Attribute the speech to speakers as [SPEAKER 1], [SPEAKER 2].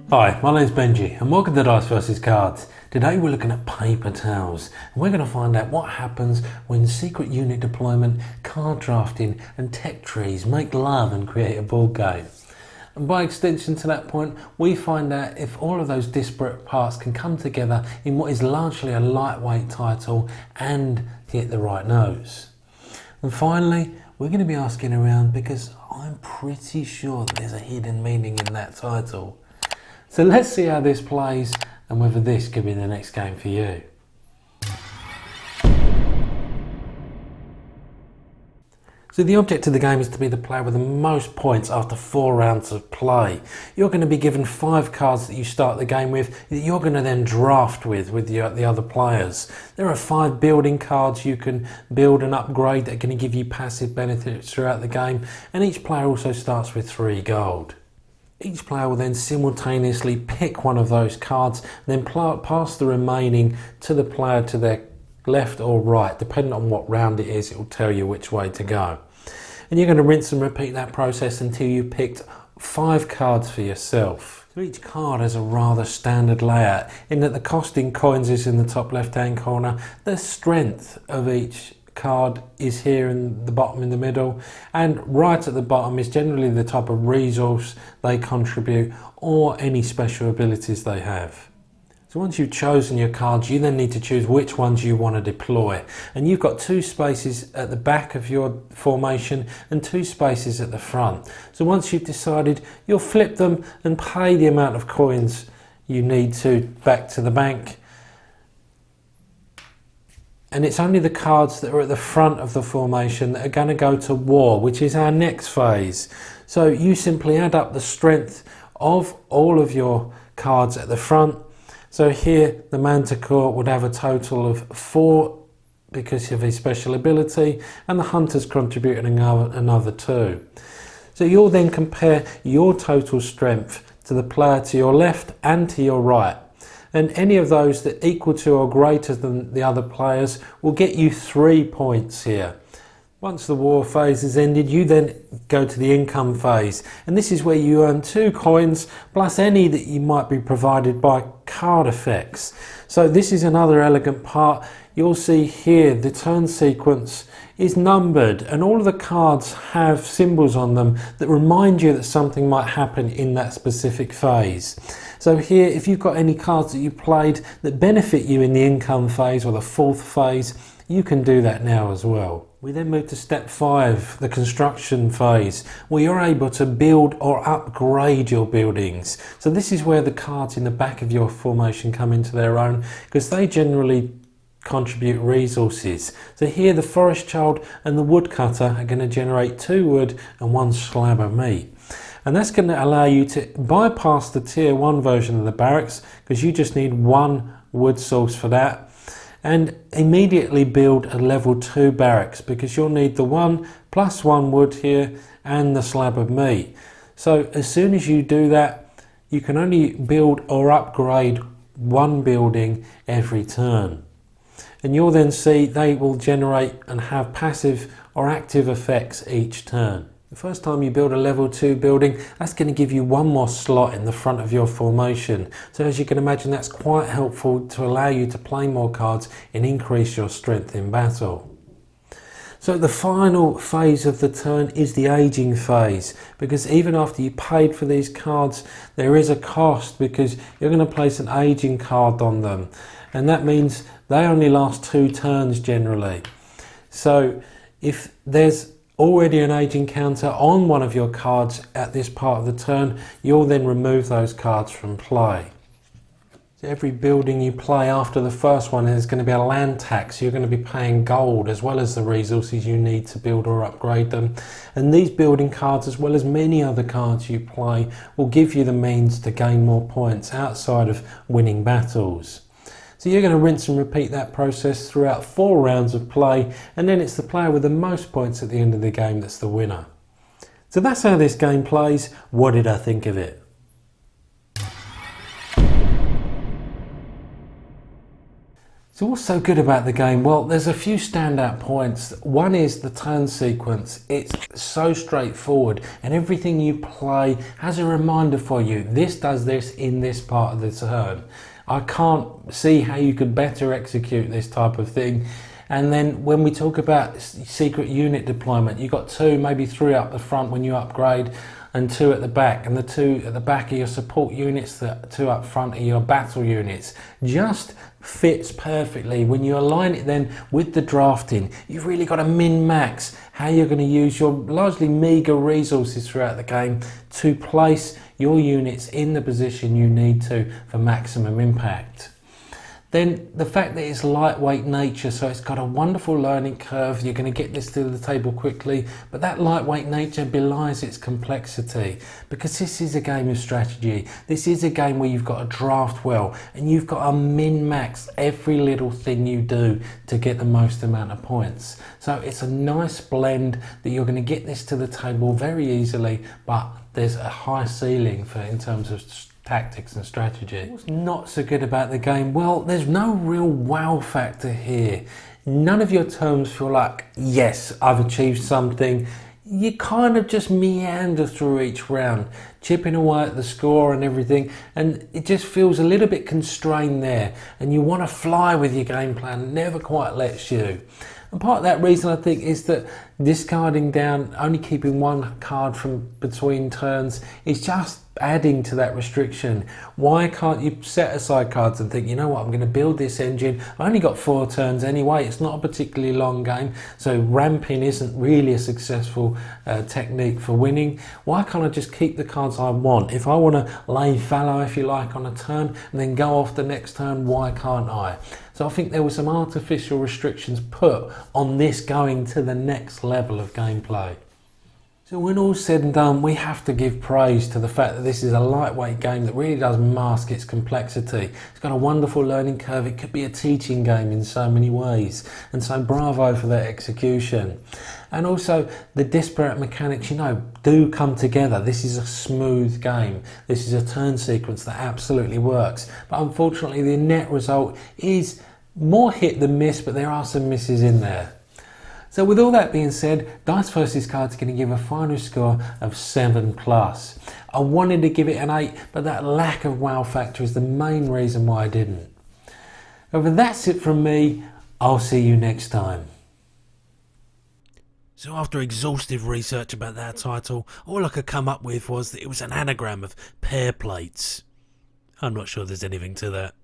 [SPEAKER 1] Hi, my name's Benji and welcome to Dice vs Cards. Today we're looking at paper towels and we're going to find out what happens when secret unit deployment, card drafting and tech trees make love and create a board game. And by extension to that point, we find out if all of those disparate parts can come together in what is largely a lightweight title and hit the right notes. And finally, we're going to be asking around because I'm pretty sure that there's a hidden meaning in that title. So let's see how this plays and whether this could be the next game for you. So the object of the game is to be the player with the most points after 4 rounds of play. You're going to be given 5 cards that you start the game with that you're going to then draft with the other players. There are 5 building cards you can build and upgrade that are going to give you passive benefits throughout the game, and each player also starts with 3 gold. Each player will then simultaneously pick one of those cards and then pass the remaining to the player to their left or right. Depending on what round it is, it will tell you which way to go. And you're going to rinse and repeat that process until you've picked 5 cards for yourself. So each card has a rather standard layout in that the cost in coins is in the top left hand corner, the strength of each card is here in the bottom in the middle, and right at the bottom is generally the type of resource they contribute or any special abilities they have. So once you've chosen your cards, you then need to choose which ones you want to deploy, and you've got 2 spaces at the back of your formation and 2 spaces at the front. So once you've decided, you'll flip them and pay the amount of coins you need to back to the bank. And it's only the cards that are at the front of the formation that are going to go to war, which is our next phase. So you simply add up the strength of all of your cards at the front. So here the Manticore would have a total of 4 because of his special ability, and the Hunter's contributing another 2. So you'll then compare your total strength to the player to your left and to your right. And any of those that equal to or greater than the other players will get you 3 points here. Once the war phase is ended, you then go to the income phase, and this is where you earn 2 coins plus any that you might be provided by card effects. So this is another elegant part. You'll see here the turn sequence is numbered and all of the cards have symbols on them that remind you that something might happen in that specific phase. So here, if you've got any cards that you played that benefit you in the income phase or the 4th phase, you can do that now as well. We then move to step 5, the construction phase, where you're able to build or upgrade your buildings. So this is where the cards in the back of your formation come into their own, because they generally contribute resources. So here the forest child and the woodcutter are going to generate 2 wood and 1 slab of meat. And that's going to allow you to bypass the tier 1 version of the barracks, because you just need 1 wood source for that, and immediately build a level 2 barracks, because you'll need the 1 plus 1 wood here and the slab of meat. So as soon as you do that, you can only build or upgrade 1 building every turn. And you'll then see they will generate and have passive or active effects each turn. The first time you build a level 2 building, that's going to give you 1 more slot in the front of your formation. So as you can imagine, that's quite helpful to allow you to play more cards and increase your strength in battle. So the final phase of the turn is the aging phase, because even after you paid for these cards, there is a cost, because you're going to place an aging card on them. And that means they only last 2 turns generally. So if there's already an aging counter on one of your cards at this part of the turn, you'll then remove those cards from play. So every building you play after the first one is going to be a land tax. You're going to be paying gold as well as the resources you need to build or upgrade them. And these building cards, as well as many other cards you play, will give you the means to gain more points outside of winning battles. So you're going to rinse and repeat that process throughout 4 rounds of play, and then it's the player with the most points at the end of the game that's the winner. So that's how this game plays. What did I think of it? So what's so good about the game? Well, there's a few standout points. One is the turn sequence. It's so straightforward and everything you play has a reminder for you. This does this in this part of the turn. I can't see how you could better execute this type of thing. And then when we talk about secret unit deployment, you've got 2, maybe 3 up the front when you upgrade, and 2 at the back, and the 2 at the back are your support units, the 2 up front are your battle units. Just fits perfectly. When you align it then with the drafting, you've really got to min-max how you're going to use your largely meager resources throughout the game to place your units in the position you need to for maximum impact. Then the fact that it's lightweight nature, so it's got a wonderful learning curve. You're going to get this to the table quickly, but that lightweight nature belies its complexity, because this is a game of strategy. This is a game where you've got to draft well and you've got to min-max every little thing you do to get the most amount of points. So it's a nice blend that you're going to get this to the table very easily, but there's a high ceiling for in terms of tactics and strategy. What's not so good about the game? Well, there's no real wow factor here. None of your terms feel like, yes, I've achieved something. You kind of just meander through each round, chipping away at the score and everything, and it just feels a little bit constrained there, and you want to fly with your game plan. It never quite lets you. And part of that reason, I think, is that discarding down, only keeping 1 card from between turns, is just adding to that restriction. Why can't you set aside cards and think, you know what, I'm going to build this engine. I only got 4 turns anyway. It's not a particularly long game, so ramping isn't really a successful technique for winning. Why can't I just keep the cards I want? If I want to lay fallow, if you like, on a turn and then go off the next turn, why can't I? So I think there were some artificial restrictions put on this going to the next level of gameplay. So when all's said and done, we have to give praise to the fact that this is a lightweight game that really does mask its complexity. It's got a wonderful learning curve. It could be a teaching game in so many ways. And so bravo for that execution. And also the disparate mechanics, do come together. This is a smooth game. This is a turn sequence that absolutely works. But unfortunately, the net result is more hit than miss, but there are some misses in there. So with all that being said, Dice vs Cards is going to give a final score of 7+. I wanted to give it an 8, but that lack of wow factor is the main reason why I didn't. However, that's it from me. I'll see you next time. So after exhaustive research about that title, all I could come up with was that it was an anagram of pear plates. I'm not sure there's anything to that.